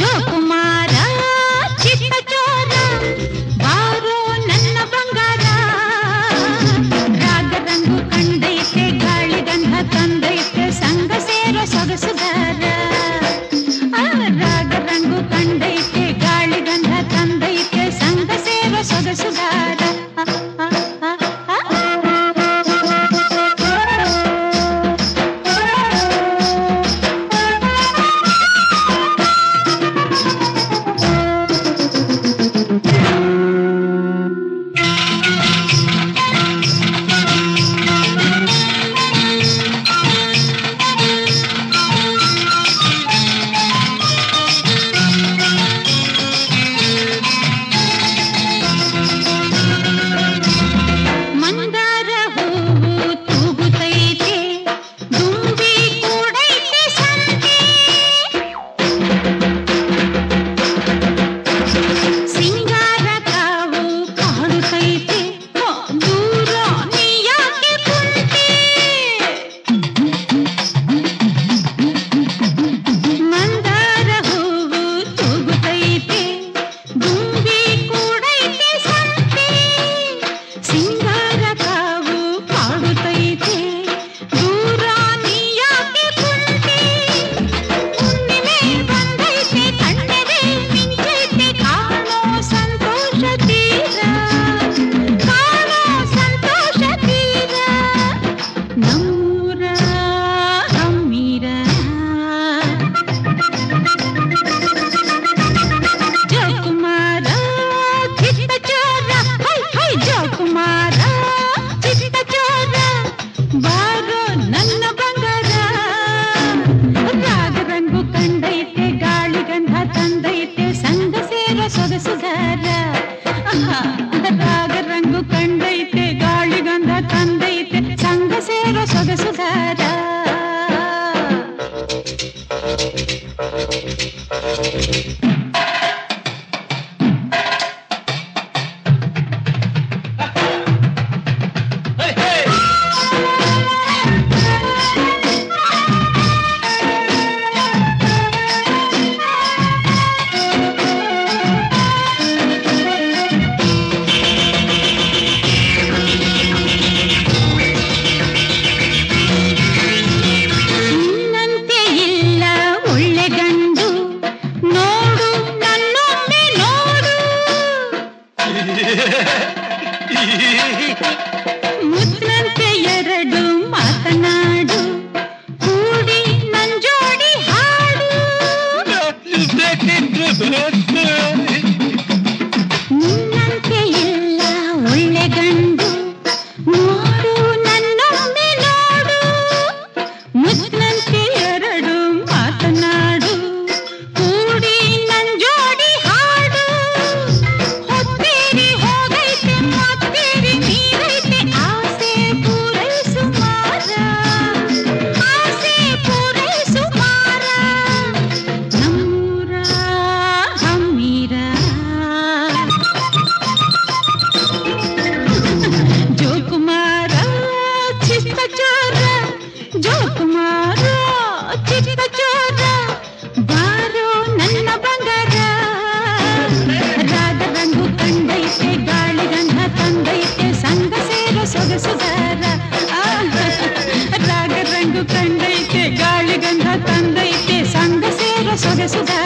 ಜೋಕುಮಾರ ಚಿತ್ತ ಚೋರ ಬಾರೋ ನನ್ನ ಬಂಗಾರ ರಾಗ ರಂಗು ಕಂಡೈತೆ ಗಾಳಿ ಗಂಧ ತಂದೈತೆ ಸಂಗ ಸೇರೋ ಸೊಗಸುಗಾರ ರಾಗ ರಂಗು ಕಂಡೈತೆ ಗಾಳಿ ಗಂಧ ತಂದೈತೆ ಸಂಗ ಸೇರೋ ಸೊಗಸುಗಾರ ರಾಗ ರಂಗು ಕಂಡೈತೆ ಗಾಳಿ ಗಂಧ ತಂದೈತೆ ಸಂಗ ಸೇರೋ ಸೊಗಸುಗಾರ ಮುತ್ತಂತೆ ಎರಡು ಮಾತನಾಡು ಕೂಡಿ ನಂಜೋಡಿ ಹಾಡು ನಿನ್ನಂತೆ ಇಲ್ಲ ಒಳ್ಳೆ ಗಂಡು ನೋಡು ನನ್ನೊಮ್ಮೆ ನೋಡು ಮುತ್ತಂತೆ ಎರಡು ಮಾತನಾಡು ಕೂಡಿ ನಂಜೋಡಿ ಹಾಡು ಹೊತ್ತೇರಿ ಹೋಗೈತೆ ಮಾತೇರಿ ನೀರೈತೆ ಆಸೆ ಪೂರೈಸು ಮಾರ ನಮ್ಮೂರ ಹಮ್ಮೀರ ಜೋಕುಮಾರ ಚಿತ್ತ ಚೋರ ಜೋಕುಮಾರ ಚಿತ್ತ ಚೋರ ಬಾರೋ ನನ್ನ ಬಂಗಾರ ರಾಗ ರಂಗು ಕಂಡೈತೆ ಗಾಳಿ ಗಂಧ ತಂದೈತೆ ಸಂಗ ಸೇರೋ ಸೊಗಸುಗಾರ ರಾಗ ರಂಗು ಕಂಡೈತೆ ಗಾಳಿ ಗಂಧ ತಂದೈತೆ ಸಂಗ ಸೇರೋ ಸೊಗಸುಗಾರ